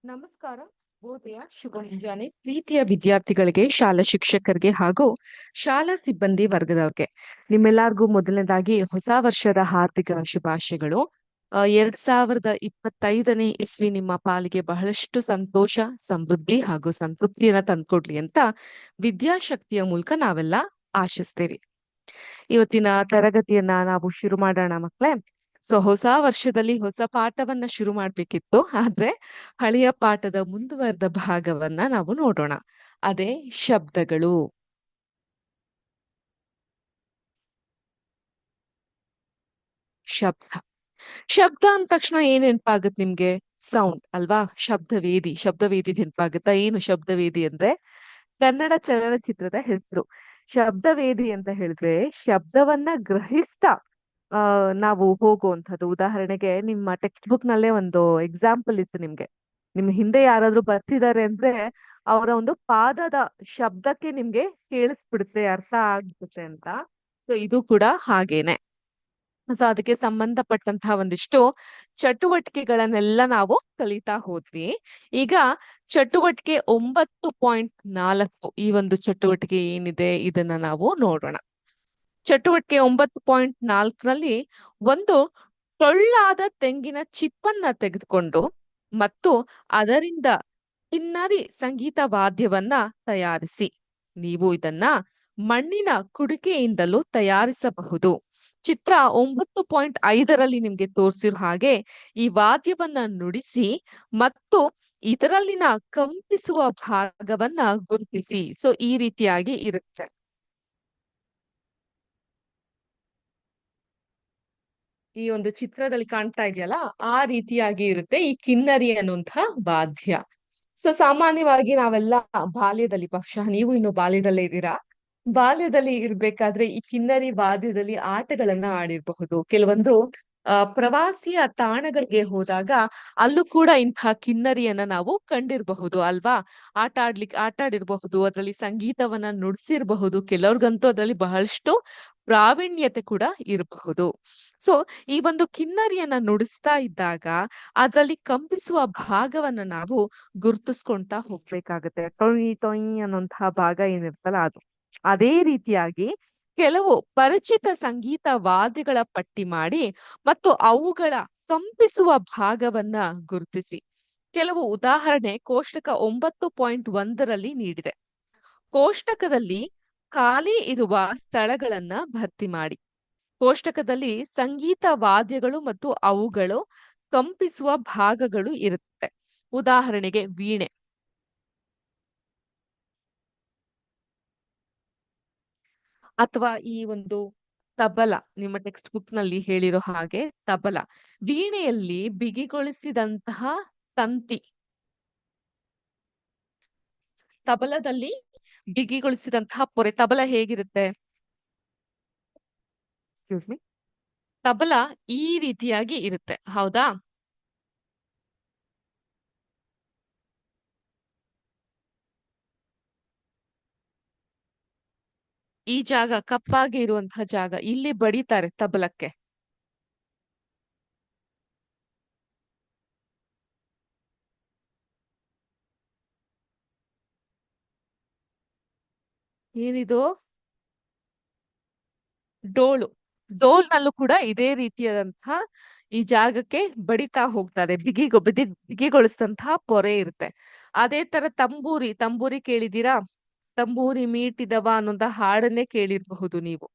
ನಮಸ್ಕಾರ. ಬೋಧೆಯ ಶುಭ ಮುಂಜಾನೆ ಪ್ರೀತಿಯ ವಿದ್ಯಾರ್ಥಿಗಳಿಗೆ, ಶಾಲಾ ಶಿಕ್ಷಕರಿಗೆ ಹಾಗೂ ಶಾಲಾ ಸಿಬ್ಬಂದಿ ವರ್ಗದವ್ರಿಗೆ ನಿಮ್ಮೆಲ್ಲರಿಗೂ ಮೊದಲನೇದಾಗಿ ಹೊಸ ವರ್ಷದ ಹಾರ್ದಿಕ ಶುಭಾಶಯಗಳು. 2025ನೇ ಇಸ್ವಿ ನಿಮ್ಮ ಪಾಲಿಗೆ ಬಹಳಷ್ಟು ಸಂತೋಷ, ಸಮೃದ್ಧಿ ಹಾಗೂ ಸಂತೃಪ್ತಿಯನ್ನ ತಂದ್ಕೊಡ್ಲಿ ಅಂತ ವಿದ್ಯಾಶಕ್ತಿಯ ಮೂಲಕ ನಾವೆಲ್ಲ ಆಶಿಸ್ತೇವೆ. ಇವತ್ತಿನ ತರಗತಿಯನ್ನ ನಾವು ಶುರು ಮಾಡೋಣ ಮಕ್ಕಳೇ. ಹೊಸ ವರ್ಷದಲ್ಲಿ ಹೊಸ ಪಾಠವನ್ನ ಶುರು ಮಾಡ್ಬೇಕಿತ್ತು, ಆದ್ರೆ ಹಳೆಯ ಪಾಠದ ಮುಂದುವರೆದ ಭಾಗವನ್ನ ನಾವು ನೋಡೋಣ. ಅದೇ ಶಬ್ದಗಳು. ಶಬ್ದ ಶಬ್ದ ಅಂದ ತಕ್ಷಣ ಏನ್ ನೆನಪಾಗತ್ ನಿಮ್ಗೆ? ಸೌಂಡ್ ಅಲ್ವಾ? ಶಬ್ದವೇದಿ ನೆನಪಾಗುತ್ತಾ? ಏನು ಶಬ್ದವೇದಿ ಅಂದ್ರೆ ಕನ್ನಡ ಚಲನಚಿತ್ರದ ಹೆಸರು. ಶಬ್ದವೇದಿ ಅಂತ ಹೇಳಿದ್ರೆ ಶಬ್ದವನ್ನ ಗ್ರಹಿಸ್ತಾ ನಾವು ಹೋಗುವಂಥದ್ದು. ಉದಾಹರಣೆಗೆ ನಿಮ್ಮ ಟೆಕ್ಸ್ಟ್ ಬುಕ್ ನಲ್ಲೇ ಒಂದು ಎಕ್ಸಾಂಪಲ್ ಇತ್ತು ನಿಮ್ಗೆ. ನಿಮ್ ಹಿಂದೆ ಯಾರಾದ್ರೂ ಬರ್ತಿದ್ದಾರೆ ಅಂದ್ರೆ ಅವರ ಒಂದು ಪಾದದ ಶಬ್ದಕ್ಕೆ ನಿಮ್ಗೆ ಕೇಳಿಸ್ಬಿಡುತ್ತೆ, ಅರ್ಥ ಆಗ್ಬಿಡುತ್ತೆ ಅಂತ. ಸೊ ಇದು ಕೂಡ ಹಾಗೇನೆ. ಸೊ ಅದಕ್ಕೆ ಸಂಬಂಧಪಟ್ಟಂತಹ ಒಂದಿಷ್ಟು ಚಟುವಟಿಕೆಗಳನ್ನೆಲ್ಲ ನಾವು ಕಲಿತಾ ಹೋದ್ವಿ. ಈಗ ಚಟುವಟಿಕೆ 9.4 ಈ ಒಂದು ಚಟುವಟಿಕೆ ಏನಿದೆ ಇದನ್ನ ನಾವು ನೋಡೋಣ. ಚಟುವಟಿಕೆ 9.4ರಲ್ಲಿ ಒಂದು ಟೊಳ್ಳಾದ ತೆಂಗಿನ ಚಿಪ್ಪನ್ನ ತೆಗೆದುಕೊಂಡು ಮತ್ತು ಅದರಿಂದ ಕಿನ್ನರಿ ಸಂಗೀತ ವಾದ್ಯವನ್ನ ತಯಾರಿಸಿ. ನೀವು ಇದನ್ನ ಮಣ್ಣಿನ ಕುಡಿಕೆಯಿಂದಲೂ ತಯಾರಿಸಬಹುದು. ಚಿತ್ರ 9.5ರಲ್ಲಿ ನಿಮ್ಗೆ ತೋರಿಸಿರೋ ಹಾಗೆ ಈ ವಾದ್ಯವನ್ನ ನುಡಿಸಿ ಮತ್ತು ಇದರಲ್ಲಿನ ಕಂಪಿಸುವ ಭಾಗವನ್ನ ಗುರುತಿಸಿ. ಸೊ ಈ ರೀತಿಯಾಗಿ ಇರುತ್ತೆ. ಈ ಒಂದು ಚಿತ್ರದಲ್ಲಿ ಕಾಣ್ತಾ ಇದೆಯಲ್ಲ, ಆ ರೀತಿಯಾಗಿ ಇರುತ್ತೆ ಈ ಕಿನ್ನರಿ ಅನ್ನುವಂತಹ ವಾದ್ಯ. ಸೊ ಸಾಮಾನ್ಯವಾಗಿ ನಾವೆಲ್ಲ ಬಾಲ್ಯದಲ್ಲಿ, ಬಹುಶಃ ನೀವು ಇನ್ನು ಬಾಲ್ಯದಲ್ಲೇ ಇದ್ದೀರಾ, ಬಾಲ್ಯದಲ್ಲಿ ಇರ್ಬೇಕಾದ್ರೆ ಈ ಕಿನ್ನರಿ ವಾದ್ಯದಲ್ಲಿ ಆಟಗಳನ್ನ ಆಡಿರಬಹುದು. ಕೆಲವೊಂದು ಪ್ರವಾಸಿಯ ತಾಣಗಳಿಗೆ ಹೋದಾಗ ಅಲ್ಲೂ ಕೂಡ ಇಂತಹ ಕಿನ್ನರಿಯನ್ನ ನಾವು ಕಂಡಿರಬಹುದು ಅಲ್ವಾ? ಆಟ ಆಡಿರಬಹುದು, ಅದರಲ್ಲಿ ಸಂಗೀತವನ್ನ ನುಡಿಸಿರಬಹುದು. ಕೆಲವ್ರಿಗಂತೂ ಅದರಲ್ಲಿ ಬಹಳಷ್ಟು ಪ್ರಾವೀಣ್ಯತೆ ಕೂಡ ಇರಬಹುದು. ಸೊ ಈ ಒಂದು ಕಿನ್ನರಿಯನ್ನ ನುಡಿಸ್ತಾ ಇದ್ದಾಗ ಅದರಲ್ಲಿ ಕಂಪಿಸುವ ಭಾಗವನ್ನ ನಾವು ಗುರ್ತಿಸ್ಕೊಂತಾ ಹೋಗ್ಬೇಕಾಗತ್ತೆ. ಟೊಯ್ ಟೊಯ್ ಅನ್ನುವಂತಹ ಭಾಗ ಏನಿರ್ತಲ್ಲ ಅದು. ಅದೇ ರೀತಿಯಾಗಿ ಕೆಲವು ಪರಿಚಿತ ಸಂಗೀತ ವಾದ್ಯಗಳ ಪಟ್ಟಿ ಮಾಡಿ ಮತ್ತು ಅವುಗಳ ಕಂಪಿಸುವ ಭಾಗವನ್ನ ಗುರುತಿಸಿ. ಕೆಲವು ಉದಾಹರಣೆ ಕೋಷ್ಟಕ 9.1ರಲ್ಲಿ ನೀಡಿದೆ. ಕೋಷ್ಟಕದಲ್ಲಿ ಖಾಲಿ ಇರುವ ಸ್ಥಳಗಳನ್ನ ಭರ್ತಿ ಮಾಡಿ. ಕೋಷ್ಟಕದಲ್ಲಿ ಸಂಗೀತ ವಾದ್ಯಗಳು ಮತ್ತು ಅವುಗಳು ಕಂಪಿಸುವ ಭಾಗಗಳು ಇರುತ್ತೆ. ಉದಾಹರಣೆಗೆ ವೀಣೆ ಅಥವಾ ಈ ಒಂದು ತಬಲ. ನಿಮ್ಮ ಟೆಕ್ಸ್ಟ್ ಬುಕ್ ನಲ್ಲಿ ಹೇಳಿರೋ ಹಾಗೆ ತಬಲ. ವೀಣೆಯಲ್ಲಿ ಬಿಗಿಗೊಳಿಸಿದಂತಹ ತಂತಿ, ತಬಲದಲ್ಲಿ ಬಿಗಿಗೊಳಿಸಿದಂತಹ ಪೊರೆ. ತಬಲ ಹೇಗಿರುತ್ತೆ? Excuse me. ತಬಲ ಈ ರೀತಿಯಾಗಿ ಇರುತ್ತೆ, ಹೌದಾ? ಈ ಜಾಗ ಕಪ್ಪಾಗಿ ಇರುವಂತಹ ಜಾಗ, ಇಲ್ಲಿ ಬಡಿತಾರೆ ತಬಲಕ್ಕೆ. ಏನಿದು? ಡೋಲು. ಡೋಲ್ನಲ್ಲೂ ಕೂಡ ಇದೇ ರೀತಿಯಾದಂತಹ ಈ ಜಾಗಕ್ಕೆ ಬಡಿತಾ ಹೋಗ್ತಾರೆ. ಬಿಗಿಗೊಳಿಸಿದಂತಹ ಪೊರೆ ಇರುತ್ತೆ. ಅದೇ ತರ ತಂಬೂರಿ. ತಂಬೂರಿ ಕೇಳಿದೀರಾ? ತಂಬೂರಿ ಮೀಟಿದವ ಅನ್ನೋಂತ ಹಾಡನ್ನೇ ಕೇಳಿರಬಹುದು ನೀವು.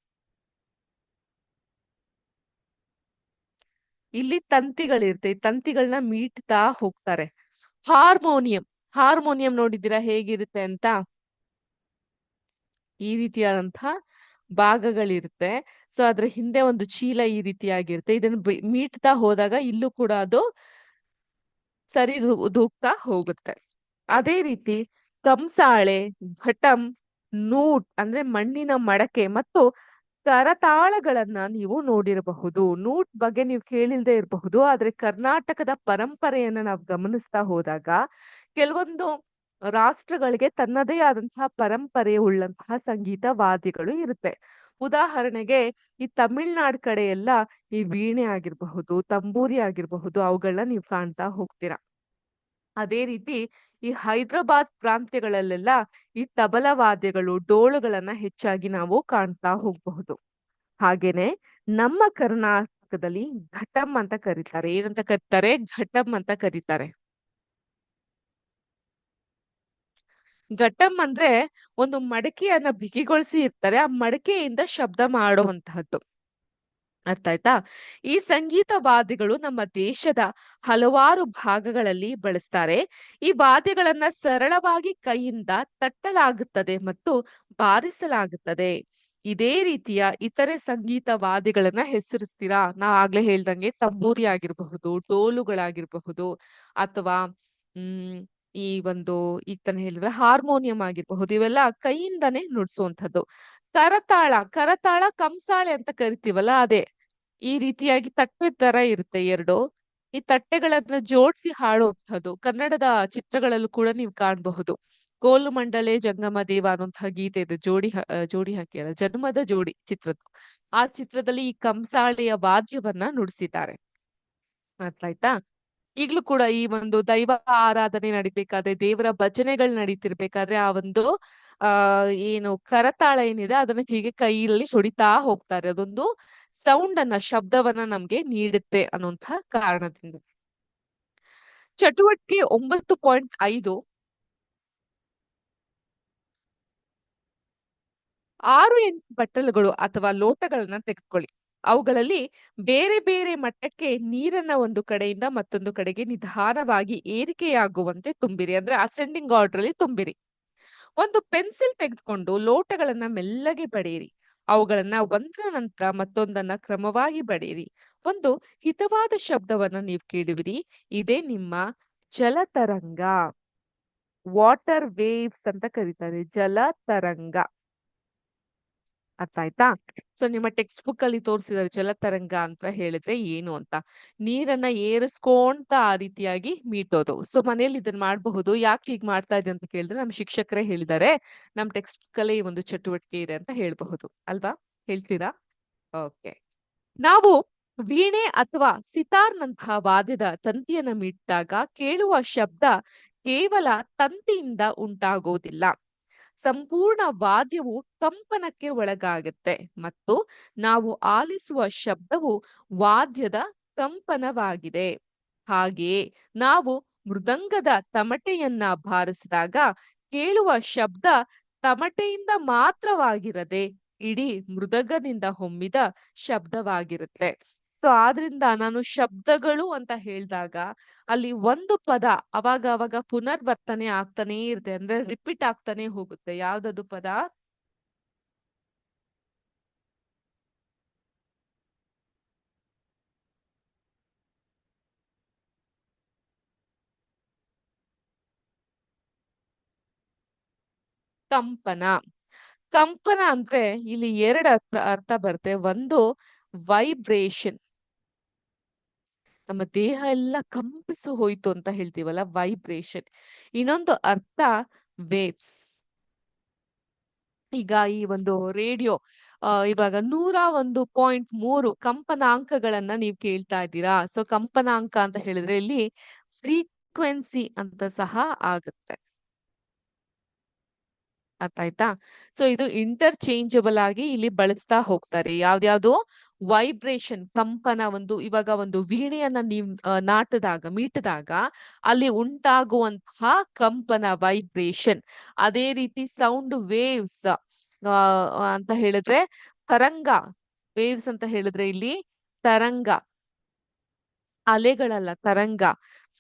ಇಲ್ಲಿ ತಂತಿಗಳಿರುತ್ತೆ, ಈ ತಂತಿಗಳನ್ನ ಮೀಟ್ತಾ ಹೋಗ್ತಾರೆ. ಹಾರ್ಮೋನಿಯಂ. ಹಾರ್ಮೋನಿಯಂ ನೋಡಿದ್ದೀರಾ ಹೇಗಿರುತ್ತೆ ಅಂತ? ಈ ರೀತಿಯಾದಂತಹ ಭಾಗಗಳಿರುತ್ತೆ. ಸೊ ಅದ್ರ ಹಿಂದೆ ಒಂದು ಚೀಲ ಈ ರೀತಿಯಾಗಿರುತ್ತೆ. ಇದನ್ನು ಮೀಟ್ತಾ ಹೋದಾಗ ಇಲ್ಲೂ ಕೂಡ ಅದು ಸರಿ ದೂಗ್ತಾ ಹೋಗುತ್ತೆ. ಅದೇ ರೀತಿ ಕಂಸಾಳೆ, ಘಟಂ, ನೂಟ್ ಅಂದ್ರೆ ಮಣ್ಣಿನ ಮಡಕೆ ಮತ್ತು ಕರತಾಳಗಳನ್ನ ನೀವು ನೋಡಿರಬಹುದು. ನೂಟ್ ಬಗ್ಗೆ ನೀವು ಕೇಳಿಲ್ದೇ ಇರಬಹುದು, ಆದ್ರೆ ಕರ್ನಾಟಕದ ಪರಂಪರೆಯನ್ನ ನಾವು ಗಮನಿಸ್ತಾ ಹೋದಾಗ ಕೆಲವೊಂದು ರಾಷ್ಟ್ರಗಳಿಗೆ ತನ್ನದೇ ಆದಂತಹ ಪರಂಪರೆ ಉಳ್ಳಂತಹ ಸಂಗೀತ ವಾದ್ಯಗಳು ಇರುತ್ತೆ. ಉದಾಹರಣೆಗೆ ಈ ತಮಿಳ್ನಾಡ್ ಕಡೆ ಎಲ್ಲ ಈ ವೀಣೆ ಆಗಿರಬಹುದು, ತಂಬೂರಿ ಆಗಿರಬಹುದು, ಅವುಗಳನ್ನ ನೀವು ಕಾಣ್ತಾ ಹೋಗ್ತೀರಾ. ಅದೇ ರೀತಿ ಈ ಹೈದರಾಬಾದ್ ಪ್ರಾಂತ್ಯಗಳಲ್ಲೆಲ್ಲ ಈ ತಬಲ ವಾದ್ಯಗಳು, ಡೋಳುಗಳನ್ನ ಹೆಚ್ಚಾಗಿ ನಾವು ಕಾಣ್ತಾ ಹೋಗಬಹುದು. ಹಾಗೇನೆ ನಮ್ಮ ಕರ್ನಾಟಕದಲ್ಲಿ ಘಟಂ ಅಂತ ಕರೀತಾರೆ. ಏನಂತ ಕರೀತಾರೆ? ಘಟಂ ಅಂತ ಕರೀತಾರೆ. ಘಟಂ ಅಂದ್ರೆ ಒಂದು ಮಡಕೆಯನ್ನ ಬಿಗಿಗೊಳಿಸಿ ಇರ್ತಾರೆ. ಆ ಮಡಕೆಯಿಂದ ಶಬ್ದ ಮಾಡುವಂತಹದ್ದು. ಅರ್ಥ ಆಯ್ತಾ? ಈ ಸಂಗೀತ ವಾದ್ಯಗಳು ನಮ್ಮ ದೇಶದ ಹಲವಾರು ಭಾಗಗಳಲ್ಲಿ ಬಳಸ್ತಾರೆ. ಈ ವಾದ್ಯಗಳನ್ನ ಸರಳವಾಗಿ ಕೈಯಿಂದ ತಟ್ಟಲಾಗುತ್ತದೆ ಮತ್ತು ಬಾರಿಸಲಾಗುತ್ತದೆ. ಇದೇ ರೀತಿಯ ಇತರೆ ಸಂಗೀತ ವಾದ್ಯಗಳನ್ನ ಹೆಸರಿಸ್ತೀರಾ? ನಾ ಆಗ್ಲೇ ಹೇಳ್ದಂಗೆ ತಂಬೂರಿ ಆಗಿರಬಹುದು, ಡೋಲುಗಳಾಗಿರಬಹುದು, ಅಥವಾ ಹ್ಮ್ ಈ ಒಂದು ಈಗ ತಾನೇ ಹೇಳಿದ್ರೆ ಹಾರ್ಮೋನಿಯಂ ಆಗಿರಬಹುದು. ಇವೆಲ್ಲ ಕೈಯಿಂದಾನೇ ನುಡ್ಸುವಂಥದ್ದು. ಕರತಾಳ, ಕರತಾಳ ಕಂಸಾಳೆ ಅಂತ ಕರಿತೀವಲ್ಲ ಅದೇ. ಈ ರೀತಿಯಾಗಿ ತಟ್ಟೆ ತರ ಇರುತ್ತೆ ಎರಡು. ಈ ತಟ್ಟೆಗಳನ್ನ ಜೋಡಿಸಿ ಹಾಡುವಂಥದ್ದು. ಕನ್ನಡದ ಚಿತ್ರಗಳಲ್ಲೂ ಕೂಡ ನೀವು ಕಾಣಬಹುದು. ಕೋಲು ಮಂಡಲೆ ಜಂಗಮ ದೇವ ಅನ್ನುವಂತಹ ಗೀತೆ ಇದೆ. ಜೋಡಿ ಹಾಕಿ ಅಲ್ಲ, ಜನ್ಮದ ಜೋಡಿ ಚಿತ್ರದ್ದು. ಆ ಚಿತ್ರದಲ್ಲಿ ಈ ಕಂಸಾಳೆಯ ವಾದ್ಯವನ್ನ ನುಡಿಸಿದ್ದಾರೆ. ಅರ್ಥ ಆಯ್ತಾ? ಈಗ್ಲೂ ಕೂಡ ಈ ಒಂದು ದೈವ ಆರಾಧನೆ ನಡಿಬೇಕಾದ್ರೆ, ದೇವರ ಭಜನೆಗಳು ನಡೀತಿರ್ಬೇಕಾದ್ರೆ ಆ ಒಂದು ಆ ಏನು ಕರತಾಳ ಏನಿದೆ ಅದನ್ನ ಹೀಗೆ ಕೈಯಲ್ಲಿ ಹೊಡಿತಾ ಹೋಗ್ತಾರೆ. ಅದೊಂದು ಸೌಂಡ್ ಅನ್ನ, ಶಬ್ದವನ್ನ ನಮ್ಗೆ ನೀಡುತ್ತೆ ಅನ್ನುವಂಥ ಕಾರಣದಿಂದ. ಚಟುವಟಿಕೆ 9.5 6-8 ಬಟ್ಟಲುಗಳು ಅಥವಾ ಲೋಟಗಳನ್ನ ತೆಗೆದುಕೊಳ್ಳಿ. ಅವುಗಳಲ್ಲಿ ಬೇರೆ ಬೇರೆ ಮಟ್ಟಕ್ಕೆ ನೀರನ್ನ ಒಂದು ಕಡೆಯಿಂದ ಮತ್ತೊಂದು ಕಡೆಗೆ ನಿಧಾನವಾಗಿ ಏರಿಕೆಯಾಗುವಂತೆ ತುಂಬಿರಿ. ಅಂದ್ರೆ ಅಸೆಂಡಿಂಗ್ ಆರ್ಡರ್ ಅಲ್ಲಿ ತುಂಬಿರಿ. ಒಂದು ಪೆನ್ಸಿಲ್ ತೆಗೆದುಕೊಂಡು ಲೋಟಗಳನ್ನ ಮೆಲ್ಲಗೆ ಬಡಿಯಿರಿ. ಅವುಗಳನ್ನ ಒಂದರ ನಂತರ ಮತ್ತೊಂದನ್ನ ಕ್ರಮವಾಗಿ ಬಡಿಯಿರಿ. ಒಂದು ಹಿತವಾದ ಶಬ್ದವನ್ನ ನೀವು ಕೇಳುವಿರಿ. ಇದೇ ನಿಮ್ಮ ಜಲತರಂಗ. ವಾಟರ್ ವೇವ್ಸ್ ಅಂತ ಕರೀತಾರೆ. ಜಲತರಂಗ. ಅರ್ಥ ಆಯ್ತಾ? ಸೊ ನಿಮ್ಮ ಟೆಕ್ಸ್ಟ್ ಬುಕ್ ಅಲ್ಲಿ ತೋರಿಸಿದಾರೆ ಜಲತರಂಗ ಅಂತ ಹೇಳಿದ್ರೆ ಏನು ಅಂತ. ನೀರನ್ನ ಏರಿಸ್ಕೊಂತ ಆ ರೀತಿಯಾಗಿ ಮೀಟೋದು. ಸೊ ಮನೇಲಿ ಇದನ್ನ ಮಾಡಬಹುದು. ಯಾಕೆ ಹೀಗ್ ಮಾಡ್ತಾ ಇದೆ ಅಂತ ಕೇಳಿದ್ರೆ ನಮ್ಮ ಶಿಕ್ಷಕರೇ ಹೇಳಿದ್ದಾರೆ. ನಮ್ ಟೆಕ್ಸ್ಟ್ ಬುಕ್ ಅಲ್ಲಿ ಈ ಒಂದು ಚಟುವಟಿಕೆ ಇದೆ ಅಂತ ಹೇಳ್ಬಹುದು ಅಲ್ವಾ? ಹೇಳ್ತೀರಾ? ಓಕೆ. ನಾವು ವೀಣೆ ಅಥವಾ ಸಿತಾರ್‌ನಂತಹ ವಾದ್ಯದ ತಂತಿಯನ್ನ ಮೀಟಿದಾಗ ಕೇಳುವ ಶಬ್ದ ಕೇವಲ ತಂತಿಯಿಂದ ಉಂಟಾಗೋದಿಲ್ಲ. ಸಂಪೂರ್ಣ ವಾದ್ಯವು ಕಂಪನಕ್ಕೆ ಒಳಗಾಗುತ್ತೆ ಮತ್ತು ನಾವು ಆಲಿಸುವ ಶಬ್ದವು ವಾದ್ಯದ ಕಂಪನವಾಗಿದೆ. ಹಾಗೆಯೇ ನಾವು ಮೃದಂಗದ ತಮಟೆಯನ್ನ ಬಾರಿಸಿದಾಗ ಕೇಳುವ ಶಬ್ದ ತಮಟೆಯಿಂದ ಮಾತ್ರವಾಗಿರದೆ ಇಡೀ ಮೃದಂಗದಿಂದ ಹೊಮ್ಮಿದ ಶಬ್ದವಾಗಿರುತ್ತೆ. ಸೊ ಆದ್ರಿಂದ ನಾನು ಶಬ್ದಗಳು ಅಂತ ಹೇಳಿದಾಗ ಅಲ್ಲಿ ಒಂದು ಪದ ಅವಾಗ ಅವಾಗ ಪುನರ್ವರ್ತನೆ ಆಗ್ತಾನೆ ಇರುತ್ತೆ. ಅಂದ್ರೆ ರಿಪೀಟ್ ಆಗ್ತಾನೆ ಹೋಗುತ್ತೆ. ಯಾವ್ದದು ಪದ? ಕಂಪನ. ಕಂಪನ ಅಂದ್ರೆ ಇಲ್ಲಿ ಎರಡು ಅರ್ಥ ಬರುತ್ತೆ. ಒಂದು ವೈಬ್ರೇಷನ್. ನಮ್ಮ ದೇಹ ಎಲ್ಲ ಕಂಪಿಸು ಹೋಯ್ತು ಅಂತ ಹೇಳ್ತೀವಲ್ಲ, ವೈಬ್ರೇಷನ್. ಇನ್ನೊಂದು ಅರ್ಥ ವೇವ್ಸ್. ಈಗ ಈ ಒಂದು ರೇಡಿಯೋ ಇವಾಗ 101.3 ಕಂಪನಾಂಕಗಳನ್ನ ನೀವು ಕೇಳ್ತಾ ಇದ್ದೀರಾ. ಸೊ ಕಂಪನಾಂಕ ಅಂತ ಹೇಳಿದ್ರೆ ಇಲ್ಲಿ ಫ್ರೀಕ್ವೆನ್ಸಿ ಅಂತ ಸಹ ಆಗುತ್ತೆ. ಅರ್ಥ ಆಯ್ತಾ? ಸೊ ಇದು ಇಂಟರ್ಚೇಂಜಬಲ್ ಆಗಿ ಇಲ್ಲಿ ಬಳಸ್ತಾ ಹೋಗ್ತಾರೆ. ಯಾವ್ದ್ಯಾವ್ದು? ವೈಬ್ರೇಷನ್, ಕಂಪನ. ಇವಾಗ ಒಂದು ವೀಣೆಯನ್ನ ನೀವು ಮೀಟಿದಾಗ ಅಲ್ಲಿ ಉಂಟಾಗುವಂತಹ ಕಂಪನ, ವೈಬ್ರೇಷನ್. ಅದೇ ರೀತಿ ಸೌಂಡ್ ವೇವ್ಸ್ ಅಂತ ಹೇಳಿದ್ರೆ ತರಂಗ. ವೇವ್ಸ್ ಅಂತ ಹೇಳಿದ್ರೆ ಇಲ್ಲಿ ತರಂಗ, ಅಲೆಗಳಲ್ಲ, ತರಂಗ.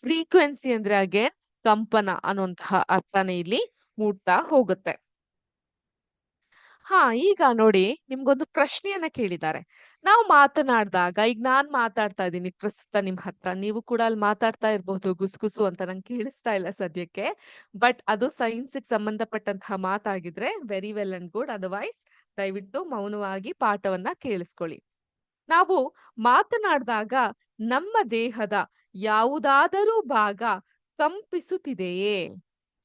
ಫ್ರೀಕ್ವೆನ್ಸಿ ಅಂದ್ರೆ ಹಾಗೆ ಕಂಪನ ಅನ್ನುವಂತಹ ಅರ್ಥನೇ ಇಲ್ಲಿ ಮೂಡ್ತಾ ಹೋಗುತ್ತೆ. ಹಾ, ಈಗ ನೋಡಿ ನಿಮ್ಗೊಂದು ಪ್ರಶ್ನೆಯನ್ನ ಕೇಳಿದ್ದಾರೆ. ನಾವು ಮಾತನಾಡಿದಾಗ, ಈಗ ನಾನ್ ಮಾತಾಡ್ತಾ ಇದ್ದೀನಿ ಪ್ರಸ್ತುತ ನಿಮ್ ಹತ್ರ. ನೀವು ಕೂಡ ಅಲ್ಲಿ ಮಾತಾಡ್ತಾ ಇರ್ಬಹುದು ಗುಸುಗುಸು ಅಂತ. ನಂಗೆ ಕೇಳಿಸ್ತಾ ಇಲ್ಲ ಸದ್ಯಕ್ಕೆ. ಬಟ್ ಅದು ಸೈನ್ಸ್‌ಗೆ ಸಂಬಂಧಪಟ್ಟಂತಹ ಮಾತಾಗಿದ್ರೆ very well and good. Otherwise ದಯವಿಟ್ಟು ಮೌನವಾಗಿ ಪಾಠವನ್ನ ಕೇಳಿಸ್ಕೊಳ್ಳಿ. ನಾವು ಮಾತನಾಡಿದಾಗ ನಮ್ಮ ದೇಹದ ಯಾವುದಾದರೂ ಭಾಗ ಕಂಪಿಸುತ್ತಿದೆಯೇ?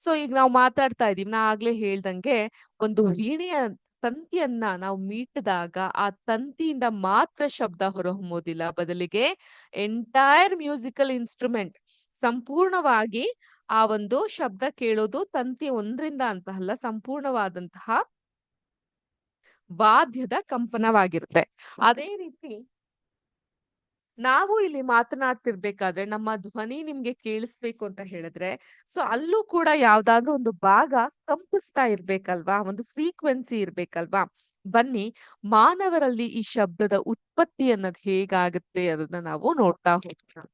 ಸೊ ಈಗ ನಾವು ಮಾತಾಡ್ತಾ ಇದೀವಿ. ನಾ ಆಗ್ಲೇ ಹೇಳ್ದಂಗೆ ಒಂದು ವೀಣೆಯ ತಂತಿಯನ್ನ ನಾವು ಮೀಟಿದಾಗ ಆ ತಂತಿಯಿಂದ ಮಾತ್ರ ಶಬ್ದ ಹೊರಹೊಮ್ಮೋದಿಲ್ಲ. ಬದಲಿಗೆ ಎಂಟೈರ್ ಮ್ಯೂಸಿಕಲ್ ಇನ್ಸ್ಟ್ರೂಮೆಂಟ್, ಸಂಪೂರ್ಣವಾಗಿ ಆ ಒಂದು ಶಬ್ದ ಕೇಳೋದು ತಂತಿ ಒಂದ್ರಿಂದ ಅಂತ ಅಲ್ಲ, ಸಂಪೂರ್ಣವಾದಂತಹ ವಾದ್ಯದ ಕಂಪನವಾಗಿರುತ್ತೆ. ಅದೇ ರೀತಿ ನಾವು ಇಲ್ಲಿ ಮಾತನಾಡ್ತಿರ್ಬೇಕಾದ್ರೆ ನಮ್ಮ ಧ್ವನಿ ನಿಮ್ಗೆ ಕೇಳಿಸ್ಬೇಕು ಅಂತ ಹೇಳಿದ್ರೆ, ಸೊ ಅಲ್ಲೂ ಕೂಡ ಯಾವ್ದಾದ್ರು ಒಂದು ಭಾಗ ಕಂಪಿಸ್ತಾ ಇರ್ಬೇಕಲ್ವಾ, ಒಂದು ಫ್ರೀಕ್ವೆನ್ಸಿ ಇರ್ಬೇಕಲ್ವಾ. ಬನ್ನಿ, ಮಾನವರಲ್ಲಿ ಈ ಶಬ್ದದ ಉತ್ಪತ್ತಿ ಅನ್ನೋದು ಹೇಗಾಗುತ್ತೆ ಅದನ್ನ ನಾವು ನೋಡ್ತಾ ಹೋಗ್ತೀವಿ.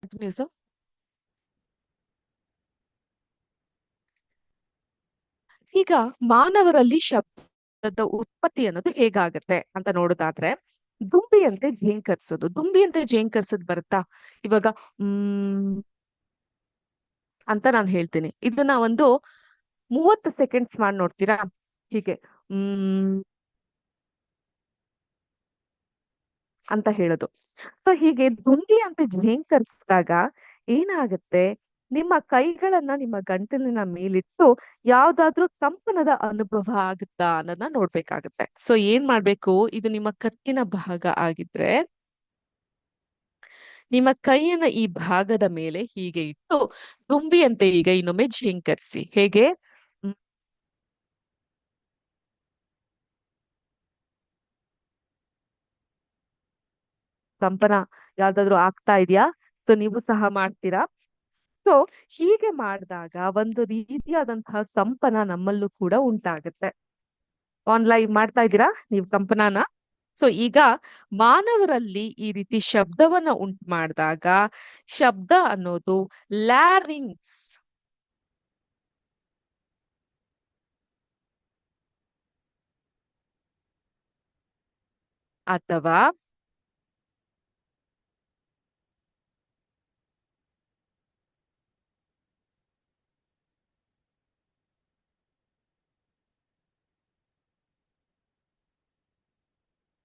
Continue, sir. ಈಗ ಮಾನವರಲ್ಲಿ ಶಬ್ದದ ಉತ್ಪತ್ತಿ ಅನ್ನೋದು ಹೇಗಾಗತ್ತೆ ಅಂತ ನೋಡೋದಾದ್ರೆ, ದುಂಬಿಯಂತೆ ಝೇಂಕರಿಸೋದು. ದುಂಬಿಯಂತೆ ಝೇಂಕರಿಸೋದು ಬರುತ್ತಾ? ಇವಾಗ ಅಂತ ನಾನು ಹೇಳ್ತೀನಿ. ಇದನ್ನ ಒಂದು 30 ಸೆಕೆಂಡ್ಸ್ ಮಾಡಿ ನೋಡ್ತೀರಾ? ಹೀಗೆ ಅಂತ ಹೇಳೋದು. ಸೊ ಹೀಗೆ ದುಂಬಿ ಅಂತ ಝೇಂಕರಿಸಿದಾಗ ಏನಾಗುತ್ತೆ, ನಿಮ್ಮ ಕೈಗಳನ್ನ ನಿಮ್ಮ ಗಂಟಲಿನ ಮೇಲಿಟ್ಟು ಯಾವ್ದಾದ್ರೂ ಕಂಪನದ ಅನುಭವ ಆಗುತ್ತಾ ಅನ್ನೋದನ್ನ ನೋಡ್ಬೇಕಾಗುತ್ತೆ. ಸೊ ಏನ್ ಮಾಡ್ಬೇಕು, ಇದು ನಿಮ್ಮ ಕತ್ತಿನ ಭಾಗ ಆಗಿದ್ರೆ ನಿಮ್ಮ ಕೈಯನ್ನ ಈ ಭಾಗದ ಮೇಲೆ ಹೀಗೆ ಇಟ್ಟು ದುಂಬಿಯಂತೆ ಈಗ ಇನ್ನೊಮ್ಮೆ ಝೇಂಕರಿಸಿ. ಹೇಗೆ? ಕಂಪನ ಯಾವ್ದಾದ್ರು ಆಗ್ತಾ ಇದೆಯಾ? ಸೊ ನೀವು ಸಹ ಮಾಡ್ತೀರಾ? ಸೊ ಹೀಗೆ ಮಾಡಿದಾಗ ಒಂದು ರೀತಿಯಾದಂತಹ ಕಂಪನ ನಮ್ಮಲ್ಲೂ ಕೂಡ ಉಂಟಾಗುತ್ತೆ. ಆನ್ಲೈನ್ ಮಾಡ್ತಾ ಇದ್ದೀರಾ ನೀವು ಕಂಪನಾನ? ಸೊ ಈಗ ಮಾನವರಲ್ಲಿ ಈ ರೀತಿ ಶಬ್ದವನ್ನ ಉಂಟು ಮಾಡಿದಾಗ ಶಬ್ದ ಅನ್ನೋದು ಲ್ಯಾರಿಂಗ್ಸ್ ಅಥವಾ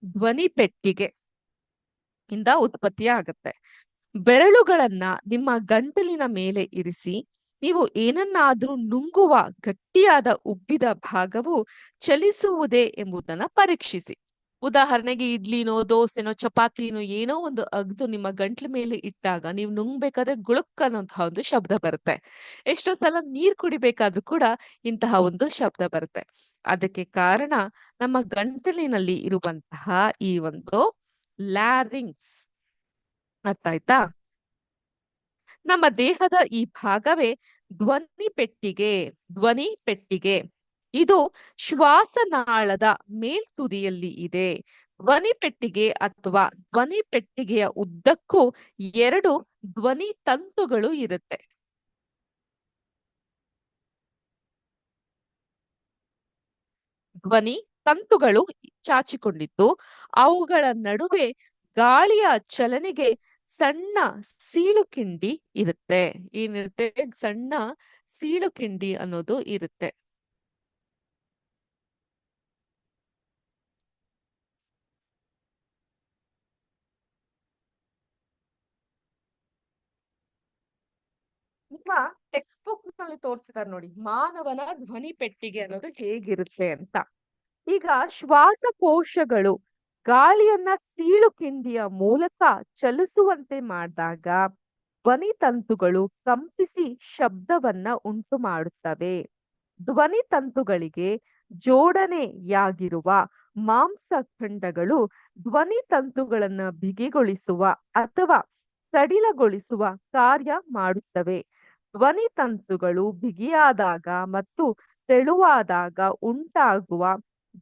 ಧ್ವನಿ ಪೆಟ್ಟಿಗೆ ಇಂದ ಉತ್ಪತ್ತಿ ಆಗುತ್ತೆ. ಬೆರಳುಗಳನ್ನ ನಿಮ್ಮ ಗಂಟಲಿನ ಮೇಲೆ ಇರಿಸಿ ನೀವು ಏನನ್ನಾದ್ರೂ ನುಂಗುವ ಗಟ್ಟಿಯಾದ ಉಬ್ಬಿದ ಭಾಗವು ಚಲಿಸುವುದೇ ಎಂಬುದನ್ನ ಪರೀಕ್ಷಿಸಿ. ಉದಾಹರಣೆಗೆ ಇಡ್ಲಿನೋ ದೋಸೆನೋ ಚಪಾತಿನೋ ಏನೋ ಒಂದು ಅಗ್ದು ನಿಮ್ಮ ಗಂಟ್ಲ ಮೇಲೆ ಇಟ್ಟಾಗ ನೀವು ನುಂಗ್ಬೇಕಾದ್ರೆ ಗುಳುಕ್ ಅನ್ನೋಂತಹ ಒಂದು ಶಬ್ದ ಬರುತ್ತೆ. ಎಷ್ಟೋ ಸಲ ನೀರ್ ಕುಡಿಬೇಕಾದ್ರೂ ಕೂಡ ಇಂತಹ ಒಂದು ಶಬ್ದ ಬರುತ್ತೆ. ಅದಕ್ಕೆ ಕಾರಣ ನಮ್ಮ ಗಂಟಲಿನಲ್ಲಿ ಇರುವಂತಹ ಈ ಒಂದು ಲ್ಯಾರಿಂಗ್ಸ್. ಅರ್ಥ ಆಯ್ತಾ? ನಮ್ಮ ದೇಹದ ಈ ಭಾಗವೇ ಧ್ವನಿ ಪೆಟ್ಟಿಗೆ. ಧ್ವನಿ ಪೆಟ್ಟಿಗೆ ಇದು ಶ್ವಾಸನಾಳದ ಮೇಲ್ತುದಿಯಲ್ಲಿ ಇದೆ. ಧ್ವನಿ ಪೆಟ್ಟಿಗೆ ಅಥವಾ ಧ್ವನಿ ಪೆಟ್ಟಿಗೆಯ ಉದ್ದಕ್ಕೂ 2 ಧ್ವನಿ ತಂತುಗಳು ಇರುತ್ತೆ. ಧ್ವನಿ ತಂತುಗಳು ಚಾಚಿಕೊಂಡಿದ್ದು ಅವುಗಳ ನಡುವೆ ಗಾಳಿಯ ಚಲನೆಗೆ ಸಣ್ಣ ಸೀಳುಕಿಂಡಿ ಇರುತ್ತೆ. ಏನಿರುತ್ತೆ? ಸಣ್ಣ ಸೀಳುಕಿಂಡಿ ಅನ್ನೋದು ಇರುತ್ತೆ. ನಿಮ್ಮ ಟೆಕ್ಸ್ಟ್ ಬುಕ್ ನಲ್ಲಿ ತೋರಿಸಿದಾರೆ ನೋಡಿ, ಮಾನವನ ಧ್ವನಿ ಪೆಟ್ಟಿಗೆ ಅನ್ನೋದು ಹೇಗಿರುತ್ತೆ ಅಂತ. ಈಗ ಶ್ವಾಸಕೋಶಗಳು ಗಾಳಿಯನ್ನ ಸೀಳುಕಿಂಡಿಯ ಮೂಲಕ ಚಲಿಸುವಂತೆ ಮಾಡಿದಾಗ ಧ್ವನಿ ತಂತುಗಳು ಕಂಪಿಸಿ ಶಬ್ದವನ್ನ ಉಂಟು ಮಾಡುತ್ತವೆ. ಧ್ವನಿ ತಂತುಗಳಿಗೆ ಜೋಡಣೆಯಾಗಿರುವ ಮಾಂಸಖಂಡಗಳು ಧ್ವನಿ ತಂತುಗಳನ್ನ ಬಿಗಿಗೊಳಿಸುವ ಅಥವಾ ಸಡಿಲಗೊಳಿಸುವ ಕಾರ್ಯ ಮಾಡುತ್ತವೆ. ಧ್ವನಿ ತಂತುಗಳು ಬಿಗಿಯಾದಾಗ ಮತ್ತು ತೆಳುವಾದಾಗ ಉಂಟಾಗುವ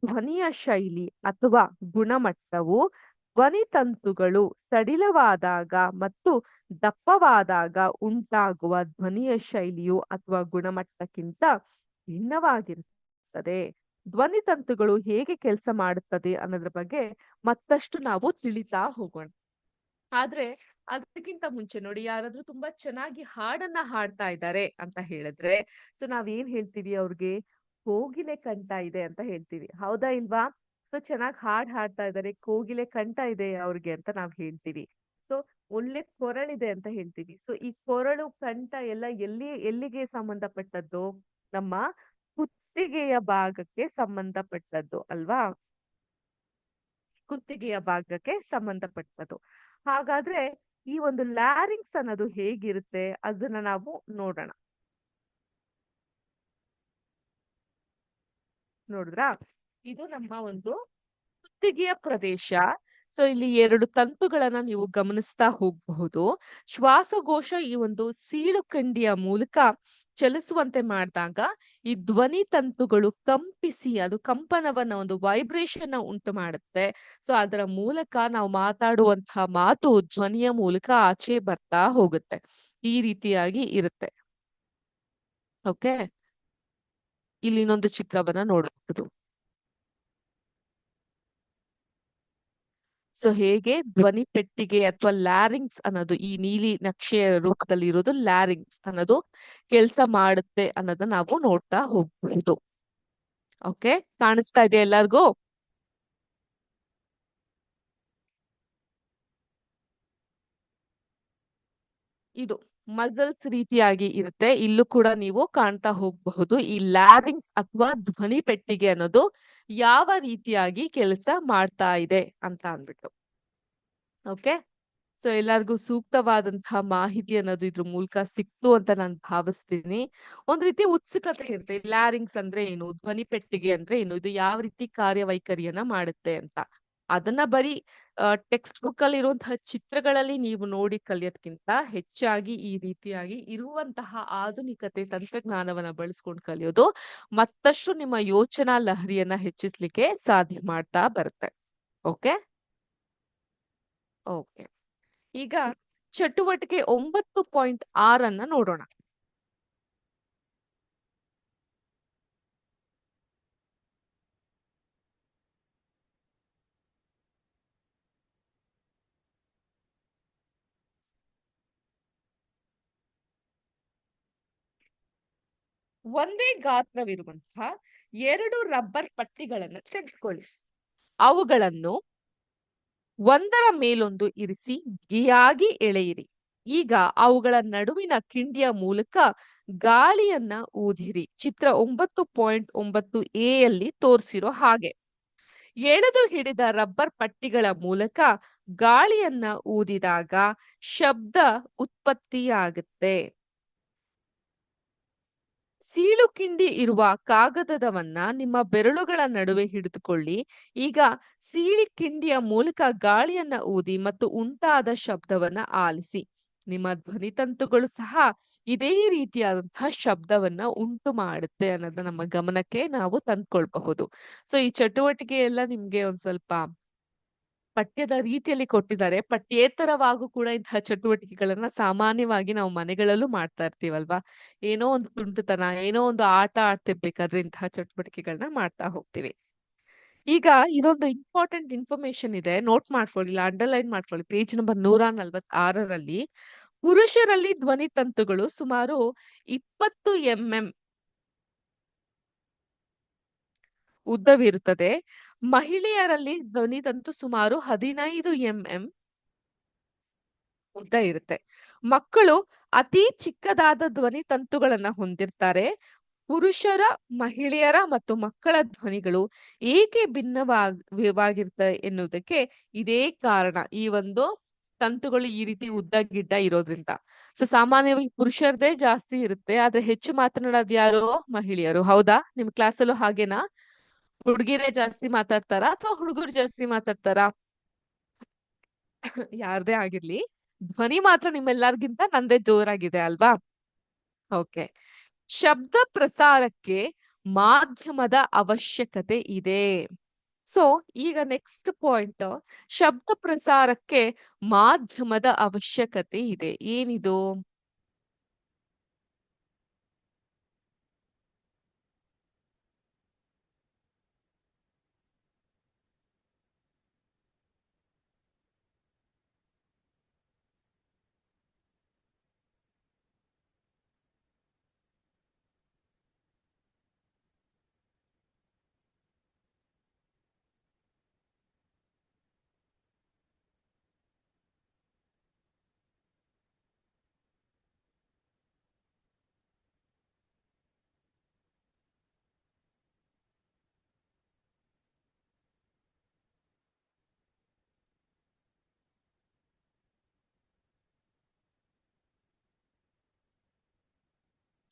ಧ್ವನಿಯ ಶೈಲಿ ಅಥವಾ ಗುಣಮಟ್ಟವು ಧ್ವನಿತಂತುಗಳು ಸಡಿಲವಾದಾಗ ಮತ್ತು ದಪ್ಪವಾದಾಗ ಉಂಟಾಗುವ ಧ್ವನಿಯ ಶೈಲಿಯು ಅಥವಾ ಗುಣಮಟ್ಟಕ್ಕಿಂತ ಭಿನ್ನವಾಗಿರುತ್ತದೆ. ಧ್ವನಿತಂತುಗಳು ಹೇಗೆ ಕೆಲಸ ಮಾಡುತ್ತದೆ ಅನ್ನೋದ್ರ ಬಗ್ಗೆ ಮತ್ತಷ್ಟು ನಾವು ತಿಳಿತಾ ಹೋಗೋಣ. ಆದ್ರೆ ಅದಕ್ಕಿಂತ ಮುಂಚೆ ನೋಡಿ, ಯಾರಾದ್ರೂ ತುಂಬಾ ಚೆನ್ನಾಗಿ ಹಾಡನ್ನ ಹಾಡ್ತಾ ಇದ್ದಾರೆ ಅಂತ ಹೇಳಿದ್ರೆ ಸೊ ನಾವೇನ್ ಹೇಳ್ತೀವಿ ಅವ್ರಿಗೆ? ಕೋಗಿಲೆ ಕಂಠ ಇದೆ ಅಂತ ಹೇಳ್ತೀವಿ, ಹೌದಾ ಇಲ್ವಾ? ಸೊ ಚೆನ್ನಾಗಿ ಹಾಡ್ತಾ ಇದ್ದಾರೆ, ಕೋಗಿಲೆ ಕಂಠ ಇದೆ ಅವ್ರಿಗೆ ಅಂತ ನಾವ್ ಹೇಳ್ತೀವಿ. ಸೊ ಒಳ್ಳೆ ಕೊರಳಿದೆ ಅಂತ ಹೇಳ್ತೀವಿ. ಸೊ ಈ ಕೊರಳು ಕಂಠ ಎಲ್ಲ ಎಲ್ಲಿಗೆ ಸಂಬಂಧಪಟ್ಟದ್ದು? ನಮ್ಮ ಕುತ್ತಿಗೆಯ ಭಾಗಕ್ಕೆ ಸಂಬಂಧಪಟ್ಟದ್ದು ಅಲ್ವಾ? ಕುತ್ತಿಗೆಯ ಭಾಗಕ್ಕೆ ಸಂಬಂಧಪಟ್ಟದ್ದು. ಹಾಗಾದ್ರೆ ಈ ಒಂದು ಲ್ಯಾರಿಂಕ್ಸ್ ಅನ್ನೋದು ಹೇಗಿರುತ್ತೆ ಅದನ್ನ ನಾವು ನೋಡೋಣ. ನೋಡಿದ್ರಾ? ಇದು ನಮ್ಮ ಒಂದು ಕುತ್ತಿಗೆಯ ಪ್ರದೇಶ. ಸೊ ಇಲ್ಲಿ 2 ತಂತುಗಳನ್ನ ನೀವು ಗಮನಿಸ್ತಾ ಹೋಗಬಹುದು. ಶ್ವಾಸಕೋಶ ಈ ಒಂದು ಸೀಳು ಕಂಡಿಯ ಮೂಲಕ ಚಲಿಸುವಂತೆ ಮಾಡಿದಾಗ ಈ ಧ್ವನಿ ತಂತುಗಳು ಕಂಪಿಸಿ ಅದು ಕಂಪನವನ್ನ, ಒಂದು ವೈಬ್ರೇಷನ್ ಉಂಟು ಮಾಡುತ್ತೆ. ಸೊ ಅದರ ಮೂಲಕ ನಾವು ಮಾತಾಡುವಂತಹ ಮಾತು ಧ್ವನಿಯ ಮೂಲಕ ಆಚೆ ಬರ್ತಾ ಹೋಗುತ್ತೆ. ಈ ರೀತಿಯಾಗಿ ಇರುತ್ತೆ. ಓಕೆ, ಇಲ್ಲಿ ಇನ್ನೊಂದು ಚಿತ್ರವನ್ನ ನೋಡಬಹುದು. ಸೊ ಹೇಗೆ ಧ್ವನಿ ಪೆಟ್ಟಿಗೆ ಅಥವಾ ಲ್ಯಾರಿಂಗ್ಸ್ ಅನ್ನೋದು ಈ ನೀಲಿ ನಕ್ಷೆಯ ರೂಪದಲ್ಲಿ ಇರೋದು ಲ್ಯಾರಿಂಗ್ಸ್ ಅನ್ನೋದು ಕೆಲಸ ಮಾಡುತ್ತೆ ಅನ್ನೋದನ್ನ ನಾವು ನೋಡ್ತಾ ಹೋಗ್ಬಹುದು. ಓಕೆ, ಕಾಣಿಸ್ತಾ ಇದೆ ಎಲ್ಲರಿಗೂ? ಇದು ಮಸಲ್ಸ್ ರೀತಿಯಾಗಿ ಇರುತ್ತೆ. ಇಲ್ಲೂ ಕೂಡ ನೀವು ಕಾಣ್ತಾ ಹೋಗಬಹುದು ಈ ಲ್ಯಾರಿಂಗ್ಸ್ ಅಥವಾ ಧ್ವನಿ ಪೆಟ್ಟಿಗೆ ಅನ್ನೋದು ಯಾವ ರೀತಿಯಾಗಿ ಕೆಲಸ ಮಾಡ್ತಾ ಇದೆ ಅಂತ ಅಂದ್ಬಿಟ್ಟು. ಓಕೆ, ಸೊ ಎಲ್ಲರಿಗೂ ಸೂಕ್ತವಾದಂತಹ ಮಾಹಿತಿ ಅನ್ನೋದು ಇದ್ರ ಮೂಲಕ ಸಿಕ್ತು ಅಂತ ನಾನು ಭಾವಿಸ್ತೀನಿ. ಒಂದ್ ರೀತಿ ಉತ್ಸುಕತೆ ಇರುತ್ತೆ, ಲ್ಯಾರಿಂಗ್ಸ್ ಅಂದ್ರೆ ಏನು, ಧ್ವನಿ ಪೆಟ್ಟಿಗೆ ಅಂದ್ರೆ ಏನು, ಇದು ಯಾವ ರೀತಿ ಕಾರ್ಯವೈಖರಿಯನ್ನ ಮಾಡುತ್ತೆ ಅಂತ. ಅದನ್ನ ಬರೀ ಟೆಕ್ಸ್ಟ್ ಬುಕ್ ಅಲ್ಲಿ ಇರುವಂತಹ ಚಿತ್ರಗಳಲ್ಲಿ ನೀವು ನೋಡಿ ಕಲಿಯೋದ್ಕಿಂತ ಹೆಚ್ಚಾಗಿ ಈ ರೀತಿಯಾಗಿ ಇರುವಂತಹ ಆಧುನಿಕತೆ ತಂತ್ರಜ್ಞಾನವನ್ನ ಬಳಸ್ಕೊಂಡು ಕಲಿಯೋದು ಮತ್ತಷ್ಟು ನಿಮ್ಮ ಯೋಚನಾ ಲಹರಿಯನ್ನ ಹೆಚ್ಚಿಸ್ಲಿಕ್ಕೆ ಸಾಧ್ಯ ಮಾಡ್ತಾ ಬರುತ್ತೆ. ಓಕೆ ಓಕೆ, ಈಗ ಚಟುವಟಿಕೆ 9.6 ನೋಡೋಣ. ಒಂದೇ ಗಾತ್ರವಿರುವಂತಹ 2 ರಬ್ಬರ್ ಪಟ್ಟಿಗಳನ್ನು ತೆಗೆದುಕೊಳ್ಳಿ. ಅವುಗಳನ್ನು ಒಂದರ ಮೇಲೊಂದು ಇರಿಸಿ ಬಿಗಿಯಾಗಿ ಎಳೆಯಿರಿ. ಈಗ ಅವುಗಳ ನಡುವಿನ ಕಿಂಡಿಯ ಮೂಲಕ ಗಾಳಿಯನ್ನ ಊದಿರಿ. ಚಿತ್ರ 9.9a ಯಲ್ಲಿ ತೋರಿಸಿರೋ ಹಾಗೆ ಎಳೆದು ಹಿಡಿದ ರಬ್ಬರ್ ಪಟ್ಟಿಗಳ ಮೂಲಕ ಗಾಳಿಯನ್ನ ಊದಿದಾಗ ಶಬ್ದ ಉತ್ಪತ್ತಿಯಾಗುತ್ತೆ. ಸೀಳು ಕಿಂಡಿ ಇರುವ ಕಾಗದವನ್ನ ನಿಮ್ಮ ಬೆರಳುಗಳ ನಡುವೆ ಹಿಡಿದುಕೊಳ್ಳಿ. ಈಗ ಸೀಳಿ ಕಿಂಡಿಯ ಮೂಲಕ ಗಾಳಿಯನ್ನ ಊದಿ ಮತ್ತು ಉಂಟಾದ ಶಬ್ದವನ್ನ ಆಲಿಸಿ. ನಿಮ್ಮ ಧ್ವನಿತಂತುಗಳು ಸಹ ಇದೇ ರೀತಿಯಾದಂತಹ ಶಬ್ದವನ್ನ ಉಂಟು ಮಾಡುತ್ತೆ ಅನ್ನೋದನ್ನ ನಮ್ಮ ಗಮನಕ್ಕೆ ನಾವು ತಂದ್ಕೊಳ್ಬಹುದು. ಸೊ ಈ ಚಟುವಟಿಕೆ ಎಲ್ಲ ನಿಮ್ಗೆ ಒಂದ್ ಸ್ವಲ್ಪ ಪಠ್ಯದ ರೀತಿಯಲ್ಲಿ ಕೊಟ್ಟಿದ್ದಾರೆ. ಪಠ್ಯೇತರವಾಗೂ ಕೂಡ ಇಂತಹ ಚಟುವಟಿಕೆಗಳನ್ನ ಸಾಮಾನ್ಯವಾಗಿ ನಾವು ಮನೆಗಳಲ್ಲೂ ಮಾಡ್ತಾ ಇರ್ತೀವಲ್ವಾ? ಏನೋ ಒಂದು ತುಂಟುತನ, ಏನೋ ಒಂದು ಆಟ ಆಡ್ತಿರ್ಬೇಕಾದ್ರೆ ಇಂತಹ ಚಟುವಟಿಕೆಗಳನ್ನ ಮಾಡ್ತಾ ಹೋಗ್ತೀವಿ. ಈಗ ಇದೊಂದು ಇಂಪಾರ್ಟೆಂಟ್ ಇನ್ಫಾರ್ಮೇಶನ್ ಇದೆ, ನೋಟ್ ಮಾಡ್ಕೊಳ್ಳಿ, ಇಲ್ಲ ಅಂಡರ್ಲೈನ್ ಮಾಡ್ಕೊಳ್ಳಿ. ಪೇಜ್ ನಂಬರ್ 146ರಲ್ಲಿ ಪುರುಷರಲ್ಲಿ ಧ್ವನಿ ತಂತುಗಳು ಸುಮಾರು 20 mm ಉದ್ದವಿರುತ್ತದೆ. ಮಹಿಳೆಯರಲ್ಲಿ ಧ್ವನಿತಂತು ಸುಮಾರು 15 mm ಉದ್ದ ಇರುತ್ತೆ. ಮಕ್ಕಳು ಅತಿ ಚಿಕ್ಕದಾದ ಧ್ವನಿ ತಂತುಗಳನ್ನ ಹೊಂದಿರ್ತಾರೆ. ಪುರುಷರ, ಮಹಿಳೆಯರ ಮತ್ತು ಮಕ್ಕಳ ಧ್ವನಿಗಳು ಏಕೆ ಭಿನ್ನವಾಗಿರ್ತವೆ ಎನ್ನುವುದಕ್ಕೆ ಇದೇ ಕಾರಣ. ಈ ಒಂದು ತಂತುಗಳು ಈ ರೀತಿ ಉದ್ದ ಗಿಡ್ಡ ಇರೋದ್ರಿಂದ. ಸೊ ಸಾಮಾನ್ಯವಾಗಿ ಪುರುಷರದೇ ಜಾಸ್ತಿ ಇರುತ್ತೆ, ಆದ್ರೆ ಹೆಚ್ಚು ಮಾತನಾಡೋದು ಯಾರು? ಮಹಿಳೆಯರು. ಹೌದಾ? ನಿಮ್ ಕ್ಲಾಸಲ್ಲೂ ಹಾಗೇನಾ? ಹುಡುಗಿರೇ ಜಾಸ್ತಿ ಮಾತಾಡ್ತಾರಾ ಅಥವಾ ಹುಡುಗರು ಜಾಸ್ತಿ ಮಾತಾಡ್ತಾರಾ? ಯಾರದೇ ಆಗಿರ್ಲಿ, ಧ್ವನಿ ಮಾತ್ರ ನಿಮ್ಮೆಲ್ಲರಿಗಿಂತ ನಂದೇ ಜೋರಾಗಿದೆ ಅಲ್ವಾ? ಓಕೆ, ಶಬ್ದ ಪ್ರಸಾರಕ್ಕೆ ಮಾಧ್ಯಮದ ಅವಶ್ಯಕತೆ ಇದೆ. ಸೊ ಈಗ ನೆಕ್ಸ್ಟ್ ಪಾಯಿಂಟ್, ಶಬ್ದ ಪ್ರಸಾರಕ್ಕೆ ಮಾಧ್ಯಮದ ಅವಶ್ಯಕತೆ ಇದೆ. ಏನಿದು?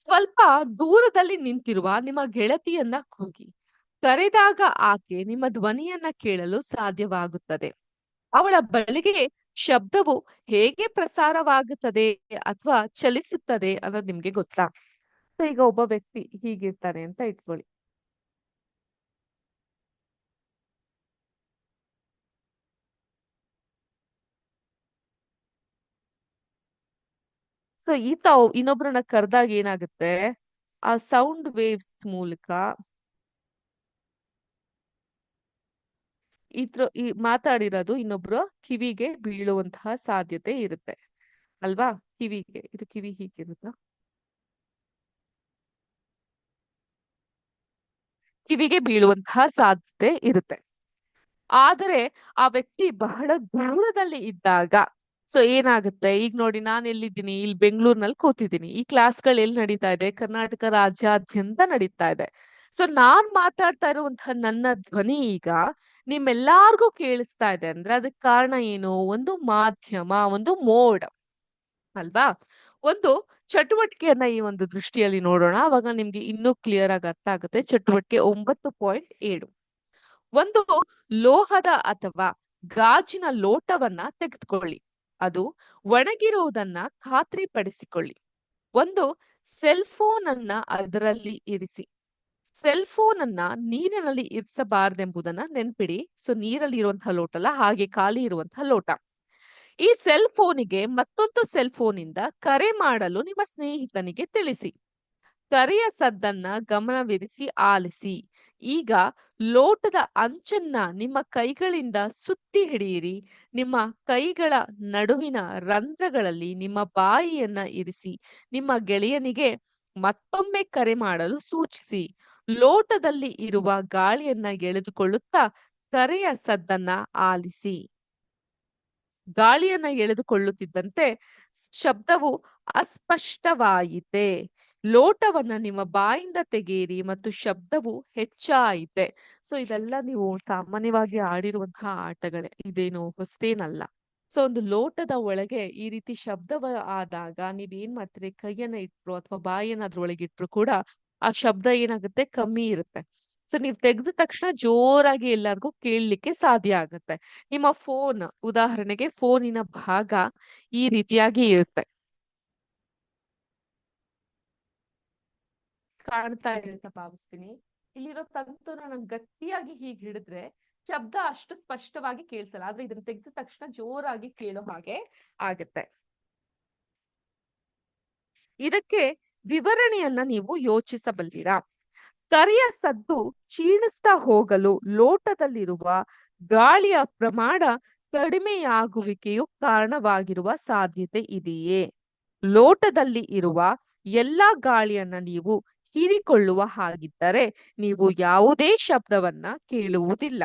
ಸ್ವಲ್ಪ ದೂರದಲ್ಲಿ ನಿಂತಿರುವ ನಿಮ್ಮ ಗೆಳತಿಯನ್ನ ಕೂಗಿ ಕರೆದಾಗ ಆಕೆ ನಿಮ್ಮ ಧ್ವನಿಯನ್ನ ಕೇಳಲು ಸಾಧ್ಯವಾಗುತ್ತದೆ. ಅವಳ ಬಳಿಗೆ ಶಬ್ದವು ಹೇಗೆ ಪ್ರಸಾರವಾಗುತ್ತದೆ ಅಥವಾ ಚಲಿಸುತ್ತದೆ ಅನ್ನೋದು ನಿಮ್ಗೆ ಗೊತ್ತಾ? So ಈಗ ಒಬ್ಬ ವ್ಯಕ್ತಿ ಹೀಗಿರ್ತಾನೆ ಅಂತ ಇಟ್ಕೊಳ್ಳಿ. ಸೊ ಈತ ಇನ್ನೊಬ್ರನ್ನ ಕರೆದಾಗ ಏನಾಗುತ್ತೆ, ಆ ಸೌಂಡ್ ವೇವ್ಸ್ ಮೂಲಕ ಈ ಮಾತಾಡಿರೋದು ಇನ್ನೊಬ್ರು ಕಿವಿಗೆ ಬೀಳುವಂತಹ ಸಾಧ್ಯತೆ ಇರುತ್ತೆ ಅಲ್ವಾ? ಕಿವಿಗೆ, ಇದು ಕಿವಿ ಹೀಗಿರುತ್ತಾ? ಕಿವಿಗೆ ಬೀಳುವಂತಹ ಸಾಧ್ಯತೆ ಇರುತ್ತೆ. ಆದರೆ ಆ ವ್ಯಕ್ತಿ ಬಹಳ ದೂರದಲ್ಲಿ ಇದ್ದಾಗ ಸೊ ಏನಾಗುತ್ತೆ, ಈಗ ನೋಡಿ ನಾನು ಎಲ್ಲಿದ್ದೀನಿ, ಇಲ್ಲಿ ಬೆಂಗಳೂರಿನಲ್ಲಿ ಕೂತಿದ್ದೀನಿ. ಈ ಕ್ಲಾಸ್ಗಳು ಎಲ್ಲಿ ನಡೀತಾ ಇದೆ? ಕರ್ನಾಟಕ ರಾಜ್ಯಾದ್ಯಂತ ನಡೀತಾ ಇದೆ. ಸೊ ನಾನ್ ಮಾತಾಡ್ತಾ ಇರುವಂತಹ ನನ್ನ ಧ್ವನಿ ಈಗ ನಿಮ್ಮೆಲ್ಲಾರ್ಗೂ ಕೇಳಿಸ್ತಾ ಇದೆ ಅಂದ್ರೆ ಅದಕ್ಕೆ ಕಾರಣ ಏನು? ಒಂದು ಮಾಧ್ಯಮ, ಒಂದು ಮೋಡ್ ಅಲ್ವಾ? ಒಂದು ಚಟುವಟಿಕೆಯನ್ನ ಈ ಒಂದು ದೃಷ್ಟಿಯಲ್ಲಿ ನೋಡೋಣ, ಅವಾಗ ನಿಮ್ಗೆ ಇನ್ನೂ ಕ್ಲಿಯರ್ ಆಗಿ ಅರ್ಥ ಆಗುತ್ತೆ. ಚಟುವಟಿಕೆ 9.7, ಒಂದು ಲೋಹದ ಅಥವಾ ಗಾಜಿನ ಲೋಟವನ್ನ ತೆಗೆದುಕೊಳ್ಳಿ. ಅದು ಒಣಗಿರುವುದನ್ನ ಖಾತ್ರಿಪಡಿಸಿಕೊಳ್ಳಿ. ಒಂದು ಸೆಲ್ ಫೋನ್ ಅನ್ನ ಅದರಲ್ಲಿ ಇರಿಸಿ. ಸೆಲ್ ಫೋನ್ ಅನ್ನ ನೀರಿನಲ್ಲಿ ಇರಿಸಬಾರದೆಂಬುದನ್ನ ನೆನ್ಪಿಡಿ. ಸೊ ನೀರಲ್ಲಿ ಇರುವಂತಹ ಲೋಟ ಅಲ್ಲ, ಹಾಗೆ ಖಾಲಿ ಇರುವಂತಹ ಲೋಟ. ಈ ಸೆಲ್ ಫೋನಿಗೆ ಮತ್ತೊಂದು ಸೆಲ್ ಫೋನಿಂದ ಕರೆ ಮಾಡಲು ನಿಮ್ಮ ಸ್ನೇಹಿತನಿಗೆ ತಿಳಿಸಿ. ಕರೆಯ ಸದ್ದನ್ನ ಗಮನವಿರಿಸಿ ಆಲಿಸಿ. ಈಗ ಲೋಟದ ಅಂಚನ್ನ ನಿಮ್ಮ ಕೈಗಳಿಂದ ಸುತ್ತಿ ಹಿಡಿಯಿರಿ. ನಿಮ್ಮ ಕೈಗಳ ನಡುವಿನ ರಂಧ್ರಗಳಲ್ಲಿ ನಿಮ್ಮ ಬಾಯಿಯನ್ನ ಇರಿಸಿ ನಿಮ್ಮ ಗೆಳೆಯನಿಗೆ ಮತ್ತೊಮ್ಮೆ ಕರೆ ಮಾಡಲು ಸೂಚಿಸಿ. ಲೋಟದಲ್ಲಿ ಇರುವ ಗಾಳಿಯನ್ನ ಎಳೆದುಕೊಳ್ಳುತ್ತಾ ಕರೆಯ ಸದ್ದನ್ನ ಆಲಿಸಿ. ಗಾಳಿಯನ್ನ ಎಳೆದುಕೊಳ್ಳುತ್ತಿದ್ದಂತೆ ಶಬ್ದವು ಅಸ್ಪಷ್ಟವಾಯಿತೆ. ಲೋಟವನ್ನ ನಿಮ್ಮ ಬಾಯಿಂದ ತೆಗೆಯಿರಿ ಮತ್ತು ಶಬ್ದವು ಹೆಚ್ಚಾಯಿತೆ. ಸೊ ಇದೆಲ್ಲ ನೀವು ಸಾಮಾನ್ಯವಾಗಿ ಆಡಿರುವಂತಹ ಆಟಗಳೇ, ಇದೇನು ಹೊಸ್ತೇನಲ್ಲ. ಸೊ ಒಂದು ಲೋಟದ ಒಳಗೆ ಈ ರೀತಿ ಶಬ್ದವ ಆದಾಗ ನೀವ್ ಏನ್ ಮಾಡ್ತೀರಿ, ಕೈಯನ್ನ ಇಟ್ರು ಅಥವಾ ಬಾಯಿಯನ್ನ ಅದ್ರೊಳಗೆ ಇಟ್ರು ಕೂಡ ಆ ಶಬ್ದ ಏನಾಗುತ್ತೆ, ಕಮ್ಮಿ ಇರುತ್ತೆ. ಸೊ ನೀವ್ ತೆಗೆದ ತಕ್ಷಣ ಜೋರಾಗಿ ಎಲ್ಲರಿಗೂ ಕೇಳಲಿಕ್ಕೆ ಸಾಧ್ಯ ಆಗುತ್ತೆ. ನಿಮ್ಮ ಫೋನ್, ಉದಾಹರಣೆಗೆ ಫೋನಿನ ಭಾಗ ಈ ರೀತಿಯಾಗಿ ಇರುತ್ತೆ. ಕಾಣ್ತಾ ಇದೆ ಅಂತ ಭಾವಿಸ್ತೀನಿ. ಇಲ್ಲಿರೋ ತಂತುನ ನಾನು ಗಟ್ಟಿಯಾಗಿ ಹೀಗೆ ಹಿಡಿದ್ರೆ ಶಬ್ದ ಅಷ್ಟು ಸ್ಪಷ್ಟವಾಗಿ ಕೇಳಿಸಲ್ಲ, ಆದ್ರೆ ಇದನ್ನ ತೆಗೆದ ತಕ್ಷಣ ಜೋರಾಗಿ ಕೇಳೋ ಹಾಗೆ ಆಗುತ್ತೆ. ಇದಕ್ಕೆ ವಿವರಣೆಯನ್ನ ನೀವು ಯೋಚಿಸಬಲ್ಲಿರಾ? ಕರೆಯ ಸದ್ದು ಕ್ಷೀಣಿಸ್ತಾ ಹೋಗಲು ಲೋಟದಲ್ಲಿರುವ ಗಾಳಿಯ ಪ್ರಮಾಣ ಕಡಿಮೆಯಾಗುವಿಕೆಯು ಕಾರಣವಾಗಿರುವ ಸಾಧ್ಯತೆ ಇದೆಯೇ? ಲೋಟದಲ್ಲಿ ಇರುವ ಎಲ್ಲಾ ಗಾಳಿಯನ್ನ ನೀವು ಹೀರಿಕೊಳ್ಳುವ ಹಾಗಿದ್ದರೆ ನೀವು ಯಾವುದೇ ಶಬ್ದವನ್ನ ಕೇಳುವುದಿಲ್ಲ.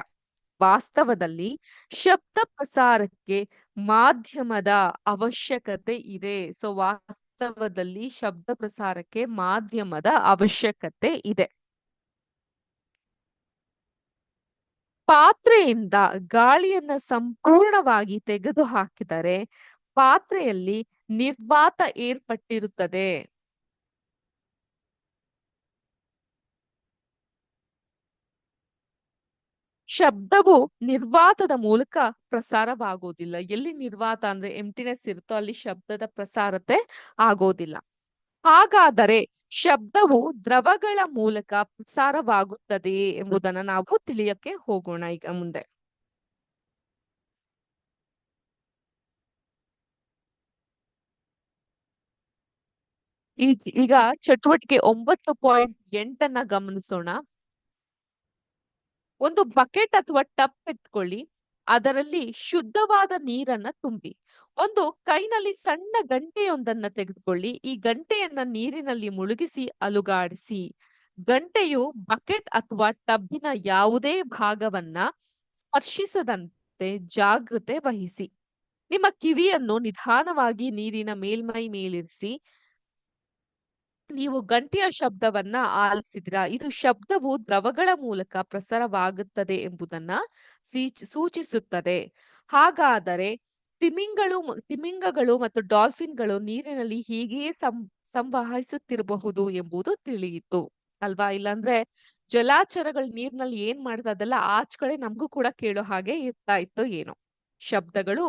ವಾಸ್ತವದಲ್ಲಿ ಶಬ್ದ ಪ್ರಸಾರಕ್ಕೆ ಮಾಧ್ಯಮದ ಅವಶ್ಯಕತೆ ಇದೆ. ಸೊ ವಾಸ್ತವದಲ್ಲಿ ಶಬ್ದ ಪ್ರಸಾರಕ್ಕೆ ಮಾಧ್ಯಮದ ಅವಶ್ಯಕತೆ ಇದೆ. ಪಾತ್ರೆಯಿಂದ ಗಾಳಿಯನ್ನ ಸಂಪೂರ್ಣವಾಗಿ ತೆಗೆದು ಹಾಕಿದರೆ ಪಾತ್ರೆಯಲ್ಲಿ ನಿರ್ವಾತ ಏರ್ಪಟ್ಟಿರುತ್ತದೆ. ಶಬ್ದವು ನಿರ್ವಾತದ ಮೂಲಕ ಪ್ರಸಾರವಾಗೋದಿಲ್ಲ. ಎಲ್ಲಿ ನಿರ್ವಾತ ಅಂದ್ರೆ ಎಂಟಿನೆಸ್ ಇರುತ್ತೋ ಅಲ್ಲಿ ಶಬ್ದದ ಪ್ರಸಾರತೆ ಆಗೋದಿಲ್ಲ. ಹಾಗಾದರೆ ಶಬ್ದವು ದ್ರವಗಳ ಮೂಲಕ ಪ್ರಸಾರವಾಗುತ್ತದೆ ಎಂಬುದನ್ನ ನಾವು ತಿಳಿಯಕ್ಕೆ ಹೋಗೋಣ ಈಗ ಮುಂದೆ. ಈಗ ಚಟುವಟಿಕೆ 9.8 ಗಮನಿಸೋಣ. ಒಂದು ಬಕೆಟ್ ಅಥವಾ ಟಬ್ ಎತ್ಕೊಳ್ಳಿ. ಅದರಲ್ಲಿ ಶುದ್ಧವಾದ ನೀರನ್ನ ತುಂಬಿ ಒಂದು ಕೈನಲ್ಲಿ ಸಣ್ಣ ಗಂಟೆಯೊಂದನ್ನ ತೆಗೆದುಕೊಳ್ಳಿ. ಈ ಗಂಟೆಯನ್ನ ನೀರಿನಲ್ಲಿ ಮುಳುಗಿಸಿ ಅಲುಗಾಡಿಸಿ. ಗಂಟೆಯು ಬಕೆಟ್ ಅಥವಾ ಟಬ್ಬಿನ ಯಾವುದೇ ಭಾಗವನ್ನ ಸ್ಪರ್ಶಿಸದಂತೆ ಜಾಗೃತೆ ವಹಿಸಿ. ನಿಮ್ಮ ಕಿವಿಯನ್ನು ನಿಧಾನವಾಗಿ ನೀರಿನ ಮೇಲ್ಮೈ ಮೇಲಿರಿಸಿ. ನೀವು ಗಂಟೆಯ ಶಬ್ದವನ್ನ ಆಲಿಸಿದ್ರಾ? ಇದು ಶಬ್ದವು ದ್ರವಗಳ ಮೂಲಕ ಪ್ರಸಾರವಾಗುತ್ತದೆ ಎಂಬುದನ್ನ ಸೂಚಿಸುತ್ತದೆ. ಹಾಗಾದರೆ ತಿಮಿಂಗಗಳು ಮತ್ತು ಡಾಲ್ಫಿನ್ಗಳು ನೀರಿನಲ್ಲಿ ಹೀಗೆಯೇ ಸಂವಹಿಸುತ್ತಿರಬಹುದು ಎಂಬುದು ತಿಳಿಯಿತು ಅಲ್ವಾ? ಇಲ್ಲಾಂದ್ರೆ ಜಲಾಚರಗಳು ನೀರಿನಲ್ಲಿ ಏನ್ ಮಾಡ್ತಾ ಅದೆಲ್ಲ ಆಚ್ ಕಡೆ ನಮಗೂ ಕೂಡ ಕೇಳೋ ಹಾಗೆ ಇರ್ತಾ ಇತ್ತು ಏನೋ. ಶಬ್ದಗಳು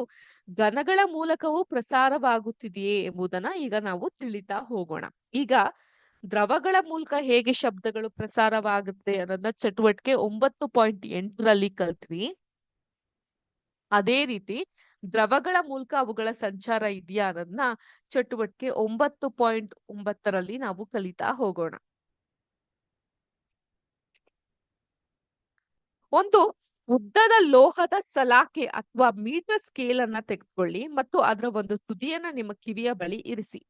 ಘನಗಳ ಮೂಲಕವೂ ಪ್ರಸಾರವಾಗುತ್ತಿದೆಯೇ ಎಂಬುದನ್ನ ಈಗ ನಾವು ತಿಳಿತಾ ಹೋಗೋಣ. ಈಗ ದ್ರವಗಳ ಮೂಲಕ ಹೇಗೆ ಶಬ್ದಗಳು ಪ್ರಸಾರವಾಗುತ್ತೆ ಅನ್ನೋದನ್ನ ಚಟುವಟಿಕೆ 9.8ರಲ್ಲಿ ಕಲ್ತ್ವಿ. ಅದೇ ರೀತಿ ದ್ರವಗಳ ಮೂಲಕ ಅವುಗಳ ಸಂಚಾರ ಇದೆಯಾ ಅನ್ನೋದನ್ನ ಚಟುವಟಿಕೆ 9.9ರಲ್ಲಿ ನಾವು ಕಲಿತಾ ಹೋಗೋಣ. ಒಂದು ಉದ್ದದ ಲೋಹದ ಸಲಾಕೆ ಅಥವಾ ಮೀಟರ್ ಸ್ಕೇಲ್ ಅನ್ನ ತೆಗೆದುಕೊಳ್ಳಿ ಮತ್ತು ಅದರ ಒಂದು ತುದಿಯನ್ನ ನಿಮ್ಮ ಕಿವಿಯ ಬಳಿ ಇರಿಸಿ.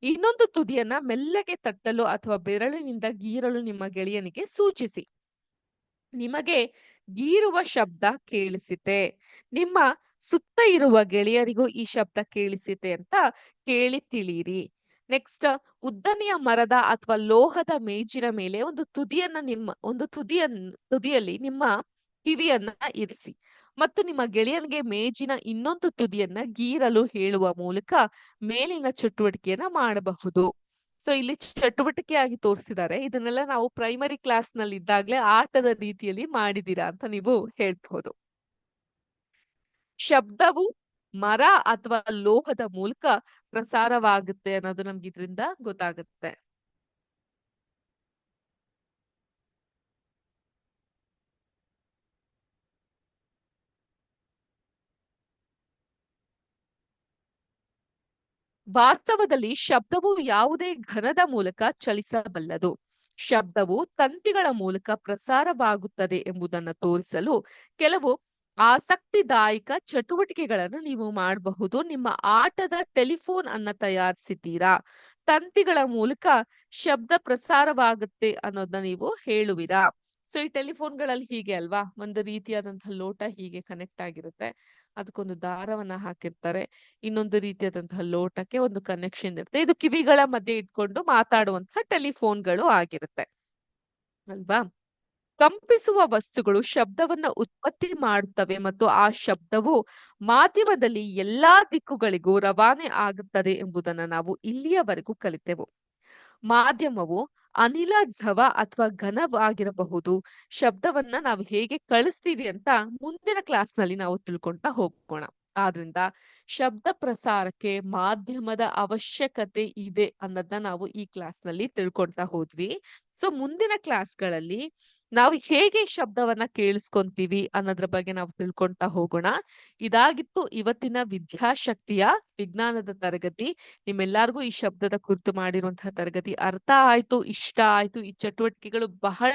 ಇನ್ನೊಂದು ತುದಿಯನ್ನ ಮೆಲ್ಲಗೆ ತಟ್ಟಲು ಅಥವಾ ಬೆರಳಿನಿಂದ ಗೀರಲು ನಿಮ್ಮ ಗೆಳೆಯನಿಗೆ ಸೂಚಿಸಿ. ನಿಮಗೆ ಗೀರುವ ಶಬ್ದ ಕೇಳಿಸಿತೆ, ನಿಮ್ಮ ಸುತ್ತ ಇರುವ ಗೆಳೆಯರಿಗೂ ಈ ಶಬ್ದ ಕೇಳಿಸಿತೆ ಅಂತ ಕೇಳಿ ತಿಳಿಯಿರಿ. ನೆಕ್ಸ್ಟ್, ಉದ್ದನೆಯ ಮರದ ಅಥವಾ ಲೋಹದ ಮೇಜಿನ ಮೇಲೆ ಒಂದು ತುದಿಯಲ್ಲಿ ನಿಮ್ಮ ಕಿವಿಯನ್ನ ಇರಿಸಿ ಮತ್ತು ನಿಮ್ಮ ಗೆಳೆಯನಿಗೆ ಮೇಜಿನ ಇನ್ನೊಂದು ತುದಿಯನ್ನ ಗೀರಲು ಹೇಳುವ ಮೂಲಕ ಮೇಲಿನ ಚಟುವಟಿಕೆಯನ್ನ ಮಾಡಬಹುದು. ಸೊ ಇಲ್ಲಿ ಚಟುವಟಿಕೆಯಾಗಿ ತೋರಿಸಿದ್ದಾರೆ. ಇದನ್ನೆಲ್ಲ ನಾವು ಪ್ರೈಮರಿ ಕ್ಲಾಸ್ ನಲ್ಲಿ ಇದ್ದಾಗಲೇ ಆಟದ ರೀತಿಯಲ್ಲಿ ಮಾಡಿದೀರಾ ಅಂತ ನೀವು ಹೇಳ್ಬಹುದು. ಶಬ್ದವು ಮರ ಅಥವಾ ಲೋಹದ ಮೂಲಕ ಪ್ರಸಾರವಾಗುತ್ತೆ ಅನ್ನೋದು ನಮ್ಗೆ ಇದರಿಂದ ಗೊತ್ತಾಗುತ್ತೆ. ವಾಸ್ತವದಲ್ಲಿ ಶಬ್ದವು ಯಾವುದೇ ಘನದ ಮೂಲಕ ಚಲಿಸಬಲ್ಲದು. ಶಬ್ದವು ತಂತಿಗಳ ಮೂಲಕ ಪ್ರಸಾರವಾಗುತ್ತದೆ ಎಂಬುದನ್ನು ತೋರಿಸಲು ಕೆಲವು ಆಸಕ್ತಿದಾಯಕ ಚಟುವಟಿಕೆಗಳನ್ನು ನೀವು ಮಾಡಬಹುದು. ನಿಮ್ಮ ಆಟದ ಟೆಲಿಫೋನ್ ಅನ್ನ ತಯಾರಿಸಿದ್ದೀರಾ? ತಂತಿಗಳ ಮೂಲಕ ಶಬ್ದ ಪ್ರಸಾರವಾಗುತ್ತೆ ಅನ್ನೋದನ್ನ ನೀವು ಹೇಳುವಿರಾ? ಸೊ ಈ ಟೆಲಿಫೋನ್ಗಳಲ್ಲಿ ಹೀಗೆ ಅಲ್ವಾ, ಒಂದು ರೀತಿಯಾದಂತಹ ಲೋಟ ಹೀಗೆ ಕನೆಕ್ಟ್ ಆಗಿರುತ್ತೆ, ಅದಕ್ಕೊಂದು ದಾರವನ್ನ ಹಾಕಿರ್ತಾರೆ, ಇನ್ನೊಂದು ರೀತಿಯಾದಂತಹ ಲೋಟಕ್ಕೆ ಒಂದು ಕನೆಕ್ಷನ್ ಇರುತ್ತೆ. ಇದು ಕಿವಿಗಳ ಮಧ್ಯೆ ಇಟ್ಕೊಂಡು ಮಾತಾಡುವಂತಹ ಟೆಲಿಫೋನ್ಗಳು ಆಗಿರುತ್ತೆ ಅಲ್ವಾ? ಕಂಪಿಸುವ ವಸ್ತುಗಳು ಶಬ್ದವನ್ನ ಉತ್ಪತ್ತಿ ಮಾಡುತ್ತವೆ ಮತ್ತು ಆ ಶಬ್ದವು ಮಾಧ್ಯಮದಲ್ಲಿ ಎಲ್ಲಾ ದಿಕ್ಕುಗಳಿಗೂ ರವಾನೆ ಆಗುತ್ತದೆ ಎಂಬುದನ್ನ ನಾವು ಇಲ್ಲಿಯವರೆಗೂ ಕಲಿತೆವು. ಮಾಧ್ಯಮವು ಅನಿಲ, ದ್ರವ ಅಥವಾ ಘನವಾಗಿರಬಹುದು. ಶಬ್ದವನ್ನ ನಾವು ಹೇಗೆ ಕಳಿಸ್ತೀವಿ ಅಂತ ಮುಂದಿನ ಕ್ಲಾಸ್ ನಲ್ಲಿ ನಾವು ತಿಳ್ಕೊಂತಾ ಹೋಗೋಣ. ಆದ್ರಿಂದ ಶಬ್ದ ಪ್ರಸಾರಕ್ಕೆ ಮಾಧ್ಯಮದ ಅವಶ್ಯಕತೆ ಇದೆ ಅನ್ನೋದನ್ನ ನಾವು ಈ ಕ್ಲಾಸ್ ನಲ್ಲಿ ತಿಳ್ಕೊಂತಾ ಹೋದ್ವಿ. ಸೊ ಮುಂದಿನ ಕ್ಲಾಸ್ಗಳಲ್ಲಿ ನಾವು ಹೇಗೆ ಶಬ್ದವನ್ನ ಕೇಳಿಸ್ಕೊಂತೀವಿ ಅನ್ನೋದ್ರ ಬಗ್ಗೆ ನಾವು ತಿಳ್ಕೊಂತಾ ಹೋಗೋಣ. ಇದಾಗಿತ್ತು ಇವತ್ತಿನ ವಿದ್ಯಾಶಕ್ತಿಯ ವಿಜ್ಞಾನದ ತರಗತಿ. ನಿಮ್ಮೆಲ್ಲರಿಗೂ ಈ ಶಬ್ದದ ಕುರಿತು ಮಾಡಿರುವಂತಹ ತರಗತಿ ಅರ್ಥ ಆಯ್ತು, ಇಷ್ಟ ಆಯ್ತು. ಈ ಚಟುವಟಿಕೆಗಳು ಬಹಳ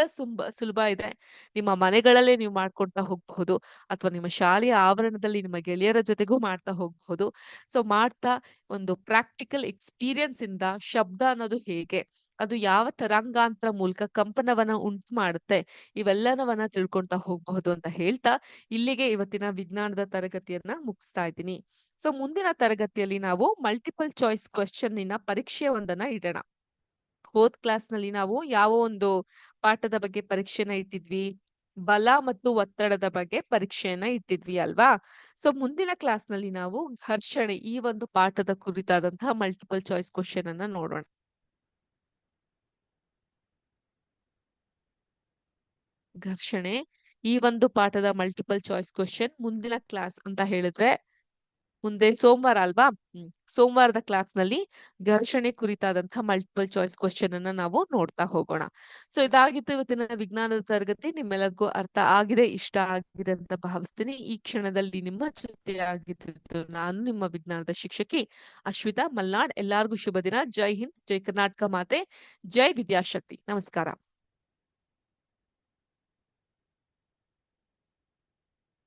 ಸುಲಭ ಇದೆ. ನಿಮ್ಮ ಮನೆಗಳಲ್ಲೇ ನೀವು ಮಾಡ್ಕೊಳ್ತಾ ಹೋಗಬಹುದು ಅಥವಾ ನಿಮ್ಮ ಶಾಲೆಯ ಆವರಣದಲ್ಲಿ ನಿಮ್ಮ ಗೆಳೆಯರ ಜೊತೆಗೂ ಮಾಡ್ತಾ ಹೋಗಬಹುದು. ಸೊ ಮಾಡ್ತಾ ಒಂದು ಪ್ರಾಕ್ಟಿಕಲ್ ಎಕ್ಸ್ಪೀರಿಯನ್ಸ್ ಇಂದ ಶಬ್ದ ಅನ್ನೋದು ಹೇಗೆ, ಅದು ಯಾವ ತರಂಗಾಂತರ ಮೂಲಕ ಕಂಪನವನ್ನ ಉಂಟು ಮಾಡುತ್ತೆ, ಇವೆಲ್ಲವನ್ನ ತಿಳ್ಕೊಂತಾ ಹೋಗಬಹುದು ಅಂತ ಹೇಳ್ತಾ ಇಲ್ಲಿಗೆ ಇವತ್ತಿನ ವಿಜ್ಞಾನದ ತರಗತಿಯನ್ನ ಮುಗಿಸ್ತಾ ಇದ್ದೀನಿ. ಸೊ ಮುಂದಿನ ತರಗತಿಯಲ್ಲಿ ನಾವು ಮಲ್ಟಿಪಲ್ ಚಾಯ್ಸ್ ಕ್ವೆಶ್ಚನ್ ಪರೀಕ್ಷೆ ಒಂದನ್ನ ಇಡೋಣ. ಹೋದ್ ಕ್ಲಾಸ್ ನಲ್ಲಿ ನಾವು ಯಾವ ಒಂದು ಪಾಠದ ಬಗ್ಗೆ ಪರೀಕ್ಷೆನ ಇಟ್ಟಿದ್ವಿ? ಬಲ ಮತ್ತು ಒತ್ತಡದ ಬಗ್ಗೆ ಪರೀಕ್ಷೆಯನ್ನ ಇಟ್ಟಿದ್ವಿ ಅಲ್ವಾ? ಸೊ ಮುಂದಿನ ಕ್ಲಾಸ್ ನಲ್ಲಿ ನಾವು ಘರ್ಷಣೆ ಈ ಒಂದು ಪಾಠದ ಕುರಿತಾದಂತಹ ಮಲ್ಟಿಪಲ್ ಚಾಯ್ಸ್ ಕ್ವೆಶ್ಚನ್ ಅನ್ನ ನೋಡೋಣ. ಘರ್ಷಣೆ ಈ ಒಂದು ಪಾಠದ ಮಲ್ಟಿಪಲ್ ಚಾಯ್ಸ್ ಕ್ವೆಶ್ಚನ್ ಮುಂದಿನ ಕ್ಲಾಸ್ ಅಂತ ಹೇಳಿದ್ರೆ ಮುಂದೆ ಸೋಮವಾರ ಅಲ್ವಾ? ಸೋಮವಾರದ ಕ್ಲಾಸ್ ನಲ್ಲಿ ಘರ್ಷಣೆ ಕುರಿತಾದಂತಹ ಮಲ್ಟಿಪಲ್ ಚಾಯ್ಸ್ ಕ್ವಶನ್ ಅನ್ನ ನಾವು ನೋಡ್ತಾ ಹೋಗೋಣ. ಸೊ ಇದಾಗಿತ್ತು ಇವತ್ತಿನ ವಿಜ್ಞಾನದ ತರಗತಿ. ನಿಮ್ಮೆಲ್ಲರಿಗೂ ಅರ್ಥ ಆಗಿದೆ, ಇಷ್ಟ ಆಗಿದೆ ಅಂತ ಭಾವಿಸ್ತೀನಿ. ಈ ಕ್ಷಣದಲ್ಲಿ ನಿಮ್ಮ ಜೊತೆ ಆಗಿದ್ದು ನಾನು ನಿಮ್ಮ ವಿಜ್ಞಾನದ ಶಿಕ್ಷಕಿ ಅಶ್ವಿತಾ ಮಲ್ನಾಡ್. ಎಲ್ಲಾರ್ಗೂ ಶುಭ ದಿನ. ಜೈ ಹಿಂದ್, ಜೈ ಕರ್ನಾಟಕ ಮಾತೆ, ಜೈ ವಿದ್ಯಾಶಕ್ತಿ. ನಮಸ್ಕಾರ.